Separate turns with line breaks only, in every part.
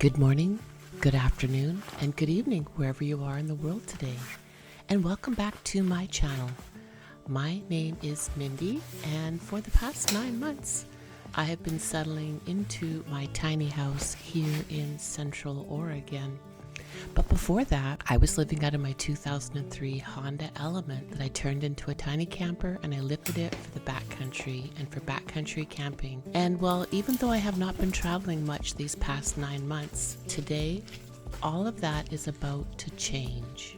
Good morning, good afternoon, and good evening wherever you are in the world today. And welcome back to my channel. My name is Mindy, and for the past 9 months, I have been settling into my tiny house here in Central Oregon. But before that, I was living out of my 2003 HondaElement that I turned into a tiny camper, and I lifted it for the backcountry and for backcountry camping. And well, even though I have not been traveling much these past 9 months, today, all of that is about to change.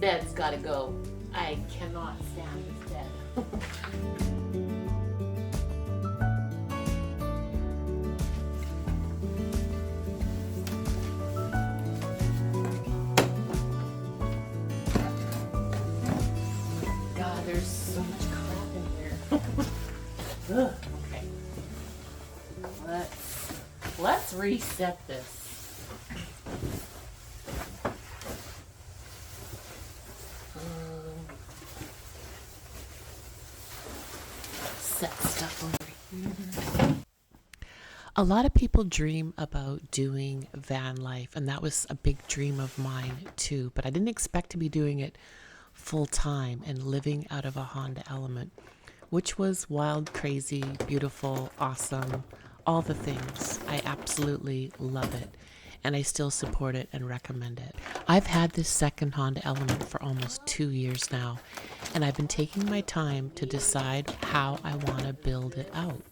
Bed's gotta go. I cannot stand this bed. God, there's so much crap in here. Ugh, okay. Let's reset this. Set stuff over here. A lot of people dream about doing van life, and that was a big dream of mine too, but I didn't expect to be doing it full time and living out of a HondaElement, which was wild, crazy, beautiful, awesome, all the things. I absolutely love it, and I still support it and recommend it. I've had this second HondaElement for almost 2 years now, and I've been taking my time to decide how I want to build it out.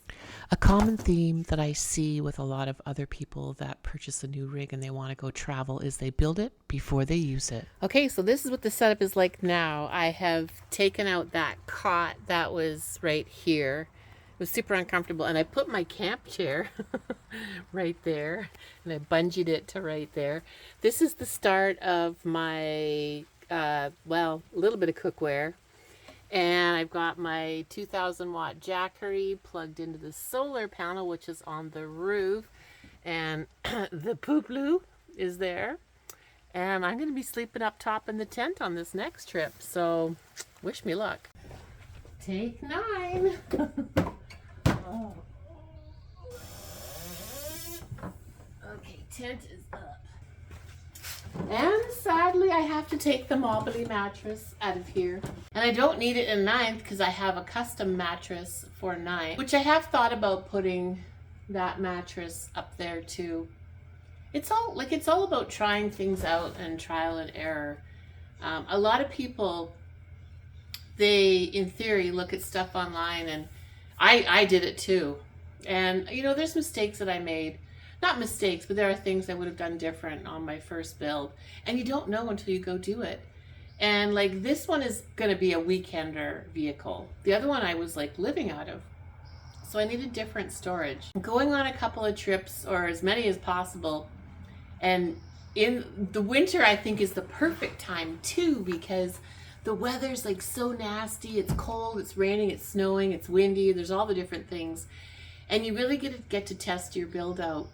A common theme that I see with a lot of other people that purchase a new rig and they want to go travel is they build it before they use it. Okay, so this is what the setup is like now. I have taken out that cot that was right here. It was super uncomfortable, and I put my camp chair right there, and I bungeed it to right there. This is the start of my, well, a little bit of cookware. And I've got my 2000 watt Jackery plugged into the solar panel, which is on the roof. And the poop-loo is there. And I'm going to be sleeping up top in the tent on this next trip. So wish me luck. Take 9. Oh. Okay, tent is up. And sadly, I have to take the Mobility mattress out of here. And I don't need it in 9th because I have a custom mattress for 9th, which I have thought about putting that mattress up there too. It's all about trying things out and trial and error. A lot of people, they, in theory, look at stuff online, and I did it too. And, you know, there's mistakes that I made. Not mistakes, but there are things I would have done different on my first build. And you don't know until you go do it. And like this one is going to be a weekender vehicle. The other one I was like living out of. So I needed different storage. Going on a couple of trips, or as many as possible. And in the winter, I think is the perfect time too, because the weather's like so nasty. It's cold, it's raining, it's snowing, it's windy. There's all the different things. And you really get to test your build out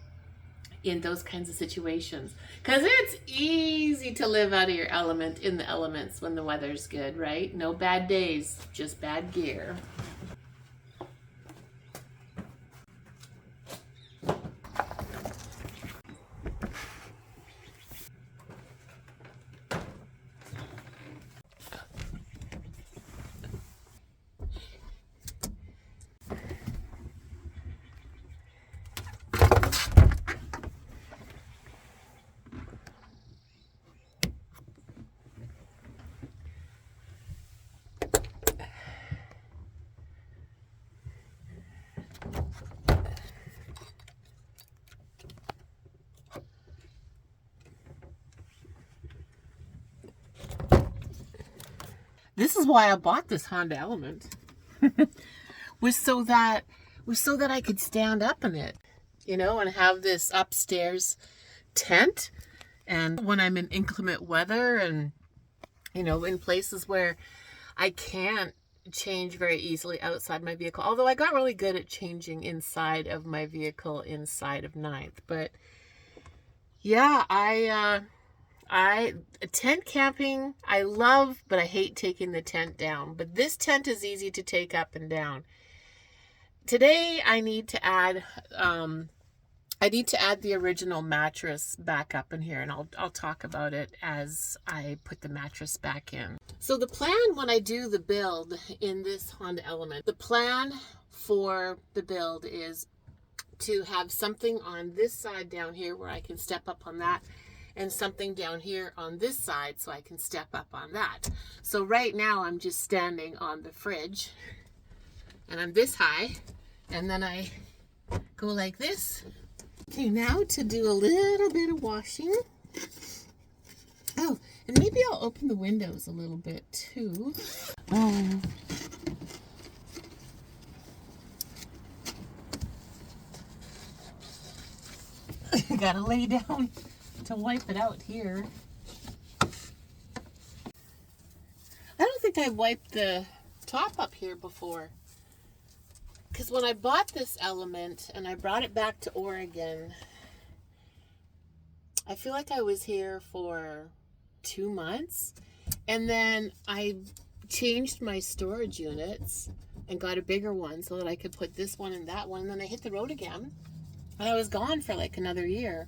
in those kinds of situations, because it's easy to live out of your element in the elements when the weather's good, right? No bad days, just bad gear. This is why I bought this HondaElement. Was so that was so that I could stand up in it, you know, and have this upstairs tent. And when I'm in inclement weather and, you know, in places where I can't change very easily outside my vehicle, although I got really good at changing inside of my vehicle inside of Ninth. But yeah, tent camping I love, but I hate taking the tent down. But this tent is easy to take up and down. Today I need to add the original mattress back up in here, and I'll talk about it as I put the mattress back in. So the plan when I do the build in this HondaElement, the plan for the build is to have something on this side down here where I can step up on that, and something down here on this side so I can step up on that. So right now I'm just standing on the fridge and I'm this high, and then I go like this. Okay, now to do a little bit of washing. Oh, and maybe I'll open the windows a little bit too. I gotta lay down to wipe it out here. I don't think I wiped the top up here before. Because when I bought this Element and I brought it back to Oregon, I feel like I was here for 2 months. And then I changed my storage units and got a bigger one so that I could put this one and that one. And then I hit the road again. And I was gone for like another year.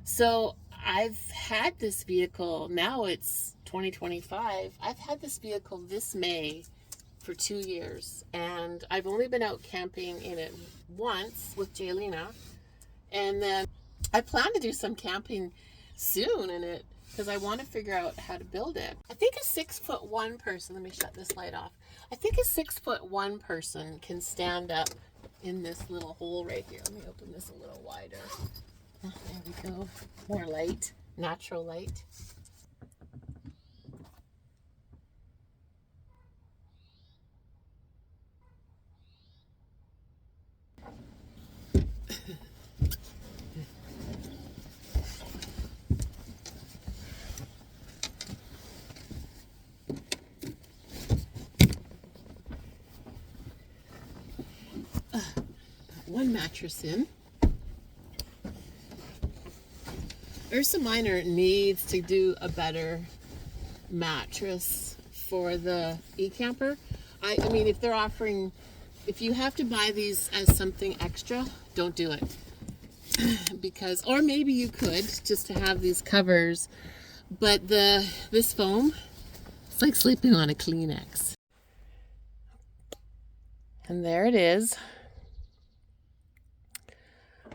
So I've had this vehicle, now it's 2025. I've had this vehicle this May for 2 years, and I've only been out camping in it once with Jaylina, and then I plan to do some camping soon in it because I want to figure out how to build it. I think a 6'1" person, let me shut this light off. I think a 6'1" person can stand up in this little hole right here. Let me open this a little wider. Oh, there we go. More light, natural light. One mattress in. Ursa Minor needs to do a better mattress for the e-camper. I mean, if they're offering, if you have to buy these as something extra, don't do it. Because, or maybe you could just to have these covers, but this foam, it's like sleeping on a Kleenex. And there it is.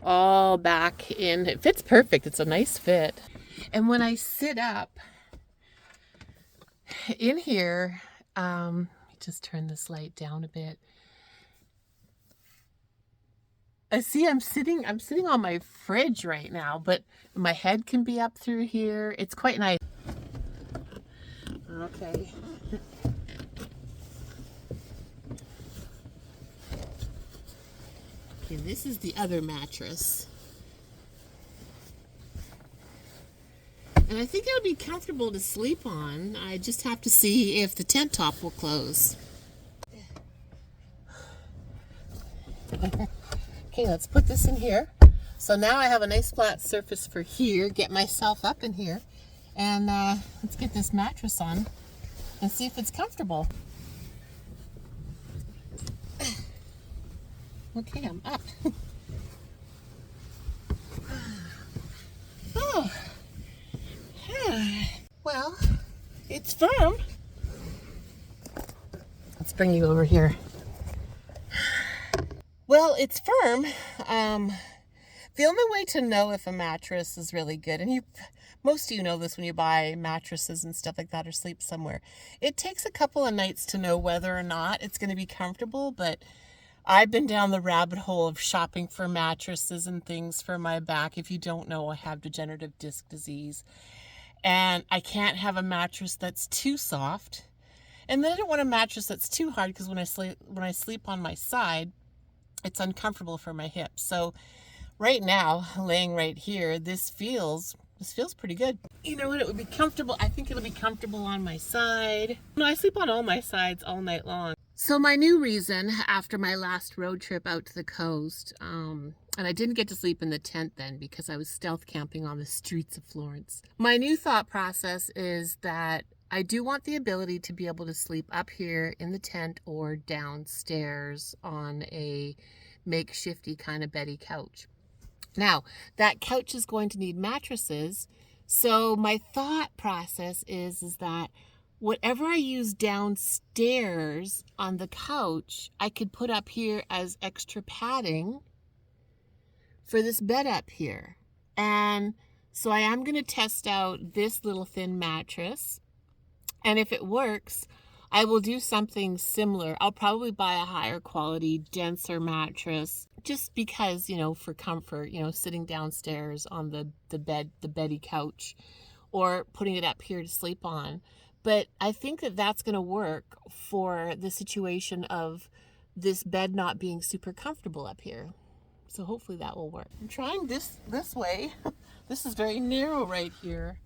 All back in. It fits perfect. It's a nice fit. And when I sit up in here, let me just turn this light down a bit. I see I'm sitting on my fridge right now, but my head can be up through here. It's quite nice. Okay. Okay, this is the other mattress. And I think it would be comfortable to sleep on. I just have to see if the tent top will close. Okay, let's put this in here. So now I have a nice flat surface for here. Get myself up in here. And let's get this mattress on and see if it's comfortable. Okay, I'm up. Oh. Well, it's firm. Let's bring you over here. Well, it's firm. The only way to know if a mattress is really good, and most of you know this when you buy mattresses and stuff like that or sleep somewhere, it takes a couple of nights to know whether or not it's going to be comfortable. But I've been down the rabbit hole of shopping for mattresses and things for my back. If you don't know, I have degenerative disc disease. And I can't have a mattress that's too soft. And then I don't want a mattress that's too hard, because when I sleep on my side, it's uncomfortable for my hips. So right now, laying right here, this feels pretty good. You know what, it would be comfortable. I think it'll be comfortable on my side. No, I sleep on all my sides all night long. So my new reason after my last road trip out to the coast, and I didn't get to sleep in the tent then because I was stealth camping on the streets of Florence. My new thought process is that I do want the ability to be able to sleep up here in the tent or downstairs on a makeshifty kind of Betty couch. Now, that couch is going to need mattresses, so my thought process is that whatever I use downstairs on the couch, I could put up here as extra padding for this bed up here. And so I am going to test out this little thin mattress, and if it works, I will do something similar. I'll probably buy a higher quality, denser mattress just because, you know, for comfort, you know, sitting downstairs on the bed, the Betty couch, or putting it up here to sleep on. But I think that that's going to work for the situation of this bed not being super comfortable up here. So hopefully that will work. I'm trying this way. This is very narrow right here.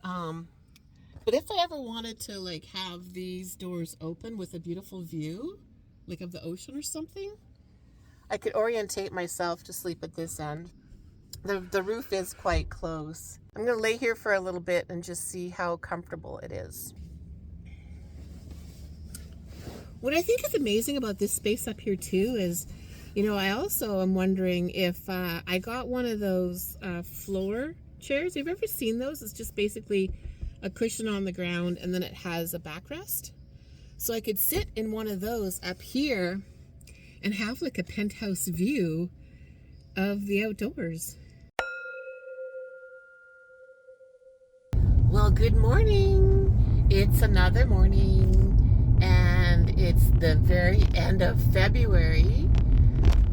But if I ever wanted to like have these doors open with a beautiful view, like of the ocean or something, I could orientate myself to sleep at this end. The roof is quite close. I'm going to lay here for a little bit and just see how comfortable it is. What I think is amazing about this space up here too is, you know, I also am wondering if I got one of those floor chairs. Have you ever seen those? It's just basically a cushion on the ground and then it has a backrest. So I could sit in one of those up here and have like a penthouse view of the outdoors. Well, good morning. It's another morning and it's the very end of February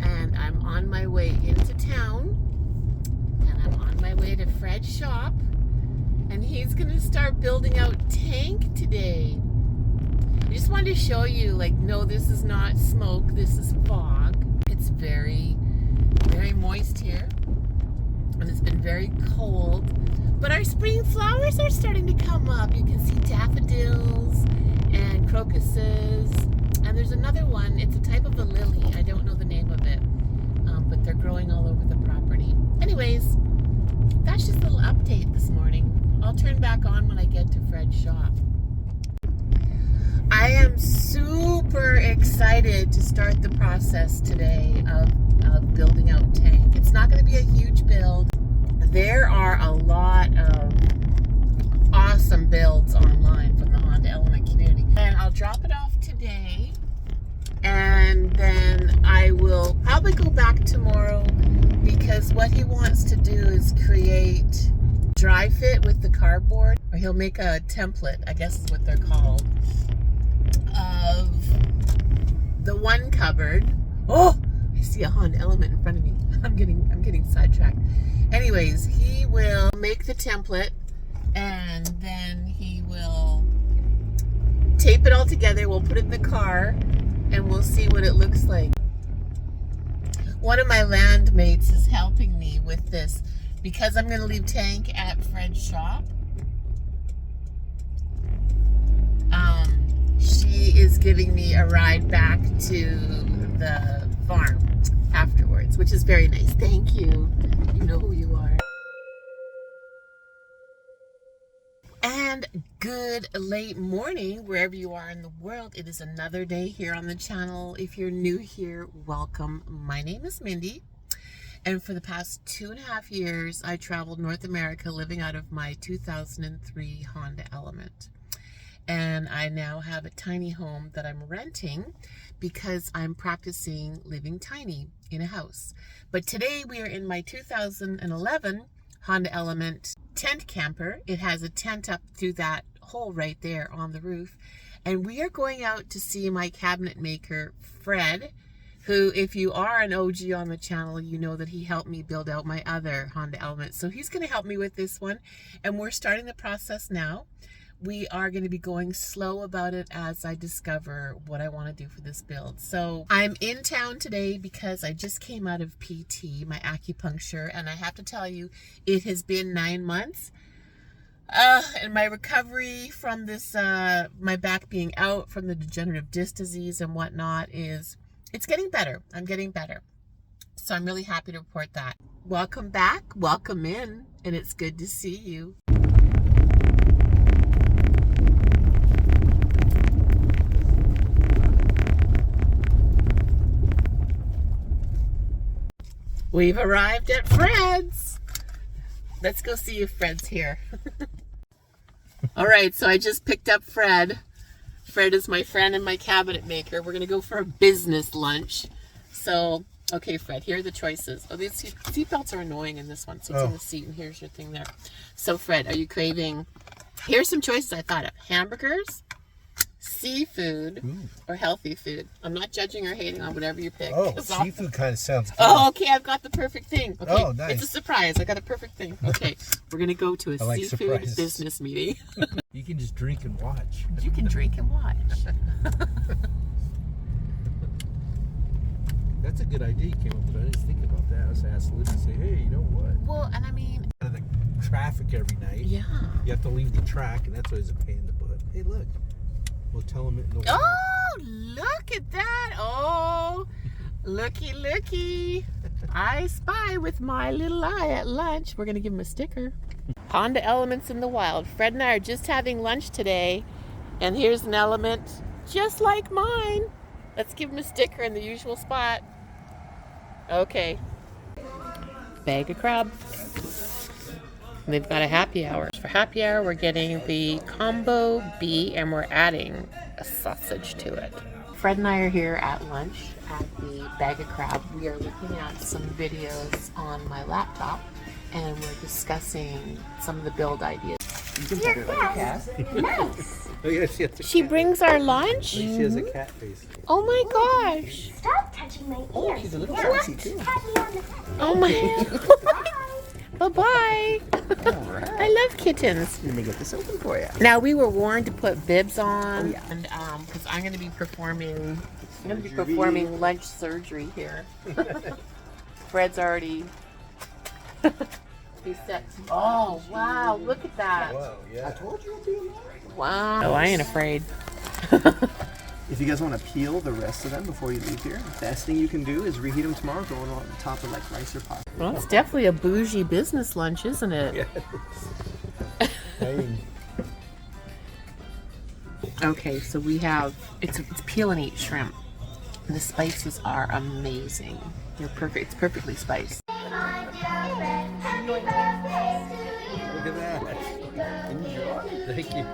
and I'm on my way into town and I'm on my way to Fred's shop. And he's gonna start building out tank today. I just wanted to show you, like, no, this is not smoke, this is fog. It's very, very moist here. And it's been very cold. But our spring flowers are starting to come up. You can see daffodils and crocuses. And there's another one, it's a type of a lily. I don't know the name of it. But they're growing all over the property. Anyways, that's just a little update this morning. I'll turn back on when I get to Fred's shop. I am super excited to start the process today of building out tank. It's not going to be a huge build. There are a lot of awesome builds online from the HondaElement community. And I'll drop it off today. And then I will probably go back tomorrow because what he wants to do is create dry fit with the cardboard, or he'll make a template, I guess is what they're called, of the one cupboard. Oh, I see a HondaElement in front of me. I'm getting sidetracked. Anyways, he will make the template and then he will tape it all together. We'll put it in the car and we'll see what it looks like. One of my landmates is helping me with this because I'm going to leave tank at Fred's shop. She is giving me a ride back to the farm afterwards, which is very nice. Thank you. You know who you are. And good late morning wherever you are in the world. It is another day here on the channel. If you're new here, welcome. My name is Mindy. And for the past 2.5 years, I traveled North America living out of my 2003 HondaElement. And I now have a tiny home that I'm renting because I'm practicing living tiny in a house. But today we are in my 2011 HondaElement tent camper. It has a tent up through that hole right there on the roof. And we are going out to see my cabinet maker, Fred, who, if you are an OG on the channel, you know that he helped me build out my other HondaElement. So he's going to help me with this one. And we're starting the process now. we are going to be going slow about it as I discover what I want to do for this build. So I'm in town today because I just came out of PT, my acupuncture, and I have to tell you, it has been 9 months. And my recovery from this, my back being out from the degenerative disc disease and whatnot it's getting better. I'm getting better. So I'm really happy to report that. Welcome back, welcome in, and it's good to see you. We've arrived at Fred's. Let's go see if Fred's here. All right, so I just picked up Fred. Fred is my friend and my cabinet maker. We're gonna go for a business lunch. So, okay, Fred, here are the choices. Oh, these seat belts are annoying in this one. So it's in the seat, and here's your thing there. So, Fred, are you craving? Here's some choices I thought of: hamburgers, seafood, or healthy food. I'm not judging or hating on whatever you pick.
Oh, seafood kind of sounds good.
Oh, okay, I've got the perfect thing. Okay,
oh, nice.
It's a surprise. I got a perfect thing. Okay, we're going to go to a seafood
surprises.
business meeting.
You can just drink and watch.
You can drink and watch.
That's a good idea you came up with. I didn't think about that. I was asking Liz to say, hey, you know what?
Well, and I mean...
Out of the traffic every night.
Yeah.
You have to leave the track, and that's always a pain in the butt. Hey, look. We'll tell them it in the water.
Oh, look at that. Oh, looky, looky. I spy with my little eye at lunch. We're going to give him a sticker. HondaElement's in the wild. Fred and I are just having lunch today. And here's an Element just like mine. Let's give him a sticker in the usual spot. Okay. Bag of crab. And they've got a happy hour. For happy hour, we're getting the combo B, and we're adding a sausage to it. Fred and I are here at lunch at the Bag of Crab. We are looking at some videos on my laptop, and we're discussing some of the build ideas.
You can put her like a cat.
Nice.
Oh, yeah, she has a
She
cat.
brings our lunch?
She has a cat face.
Oh my gosh.
Stop touching my ears.
She's a little
Here,
fancy too.
pat me on the head.
Oh my. Bye-bye.
Alright.
I love kittens.
Let me get this open for you.
Now, we were warned to put bibs on,
Oh, yeah.
and because I'm going to be performing lunch surgery here. Fred's already. He's set. Oh wow! Look at that!
Wow, yeah.
I told you it'd be alright.
Wow! Oh, I ain't afraid.
If you guys want to peel the rest of them before you leave here, the best thing you can do is reheat them tomorrow, throw them on the top of like rice or pasta.
Well, it's definitely a bougie business lunch, isn't it?
Yeah. Dang.
Okay, so we have it's peel and eat shrimp. The spices are amazing. They're perfect. It's perfectly spiced.
Look at that. Enjoy. Thank you.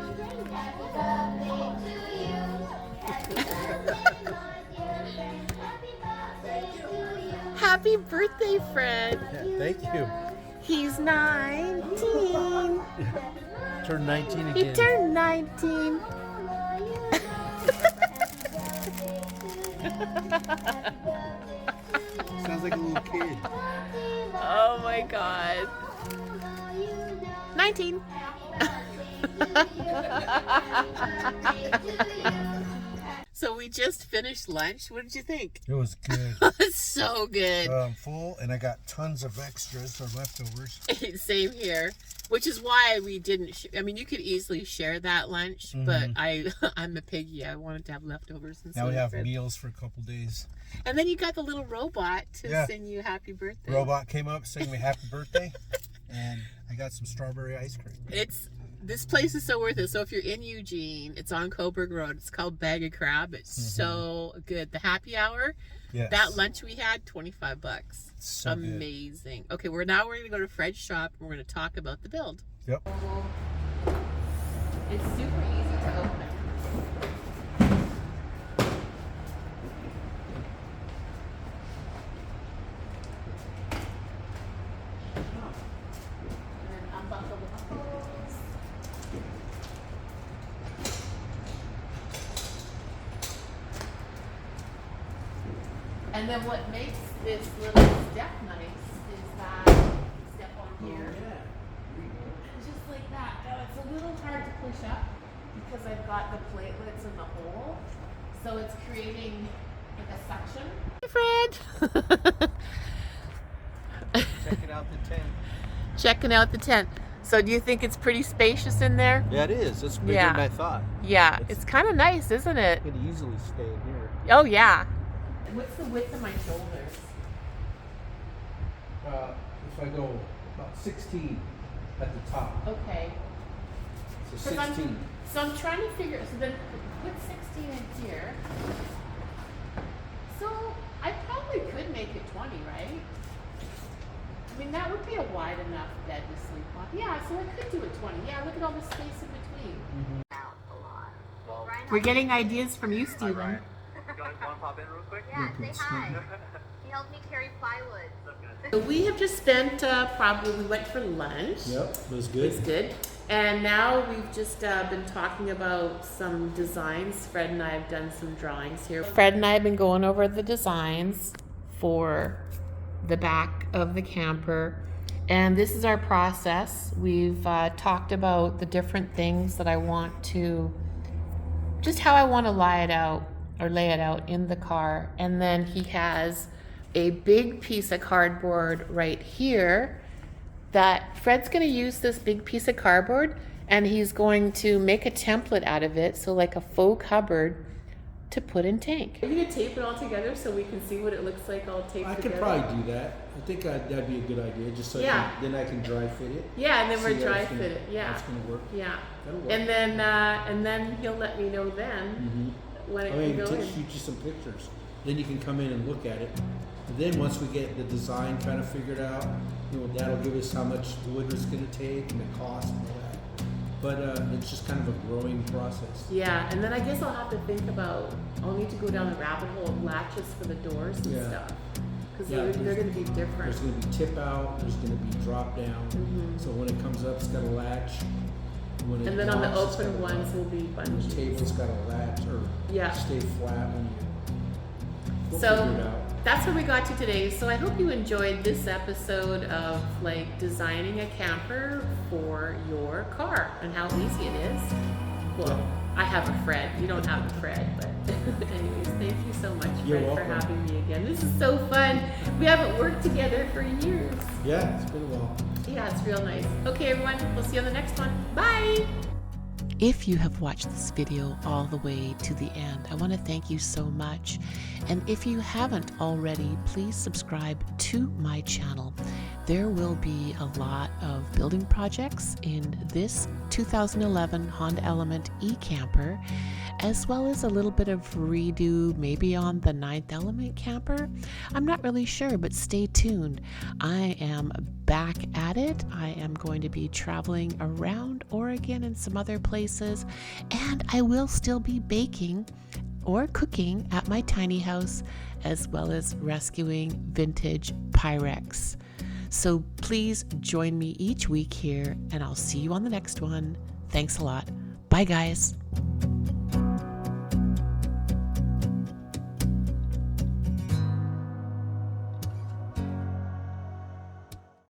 Happy birthday, Fred!
Yeah, thank you.
He's 19.
Turn 19
He
again.
turned 19.
Sounds like a little kid.
Oh my god. 19. So we just finished lunch. What did you think?
It was good.
It's so good.
I'm full, and I got tons of extras or leftovers.
Same here. Which is why we didn't. I mean, you could easily share that lunch, but I'm a piggy. I wanted to have leftovers. And
Now we have
Fred.
meals for a couple days.
And then you got the little robot to
Yeah.
sing you happy birthday.
Robot came up, sang me happy birthday, and I got some strawberry ice cream.
This place is so worth it. So if you're in Eugene, it's on Coburg Road. It's called Bag of Crab. It's so good. The happy hour,
Yes.
that lunch we had, $25.
So good.
Amazing. Okay, we're going to go to Fred's shop and we're going to talk about the build.
Yep.
It's super easy to open. And then what makes this little step nice is that you step on here. Just like that. Now it's a little hard to push up. because I've got the platelets in the hole. So it's creating like a suction. Hey, Fred!
Checking out the tent.
Checking out the tent. So do you think it's pretty spacious in there?
Yeah, it is. It's bigger
Yeah.
than I thought.
Yeah, it's kind of nice, isn't it?
Could easily stay in here.
Oh, yeah. What's the width of my shoulders?
If I go about 16 at the top,
Okay.
so
'Cause
16.
So I'm trying to figure, so then put 16 in here. So I probably could make it 20, right? I mean, that would be a wide enough bed to sleep on. Yeah, so I could do it 20. Yeah, look at all the space in between. We're getting ideas from you, Steven.
You want to pop in real quick?
Yeah, say hi. He helped me carry plywood.
So we have just spent we went for lunch.
Yep, it was
It
good.
was good. And now we've just been talking about some designs. Fred and I have done some drawings here. Fred and I have been going over the designs for the back of the camper. And this is our process. We've talked about the different things that I want to, just how I want to lay it out in the car. And then he has a big piece of cardboard right here that Fred's going to use this big piece of cardboard and he's going to make a template out of it, so like a faux cupboard to put in tank. Are you going to tape it all together so we can see what it looks like all taped
I
together?
could probably do that. I think that'd be a good idea, just so
Yeah.
then I can dry fit it.
Yeah, and then
See
we're
how
dry
it's gonna-
fit it.
how
Yeah.
it's gonna work.
Yeah.
That'll work.
And then he'll let me know then when it
I mean,
can go in.
shoot you some pictures. Then you can come in and look at it. And then once we get the design kind of figured out, that'll give us how much wood it's going to take and the cost and all that. But it's just kind of a growing process.
Yeah, and then I guess I'll have to think about, I'll need to go down the rabbit hole of latches for the doors and
Yeah.
stuff. Because
Yeah,
they're going to be different.
There's going to be tip out. There's going to be drop down. So when it comes up, it's got a latch. When it
And then on the
drops, it's
open
got a
ones
latch.
will be
The
bungees.
table's got a latch or
Yeah.
stay flat when you. We'll
So
figure it out.
that's what we got to today. So I hope you enjoyed this episode of like designing a camper for your car and how easy it is. Well, I have a Fred. You don't have a Fred, but anyways, thank you so much,
You're
Fred, for
welcome.
having me again. This is so fun. We haven't worked together for years.
Yeah, it's been a while.
Yeah, it's real nice. Okay, everyone, we'll see you on the next one. Bye. If you have watched this video all the way to the end, I want to thank you so much. And if you haven't already, please subscribe to my channel. There will be a lot of building projects in this 2011 HondaElement e-camper, as well as a little bit of redo maybe on the 9th Element camper. I'm not really sure, but stay tuned. I am back at it. I am going to be traveling around Oregon and some other places, and I will still be baking or cooking at my tiny house, as well as rescuing vintage Pyrex. So please join me each week here, and I'll see you on the next one. Thanks a lot. Bye, guys.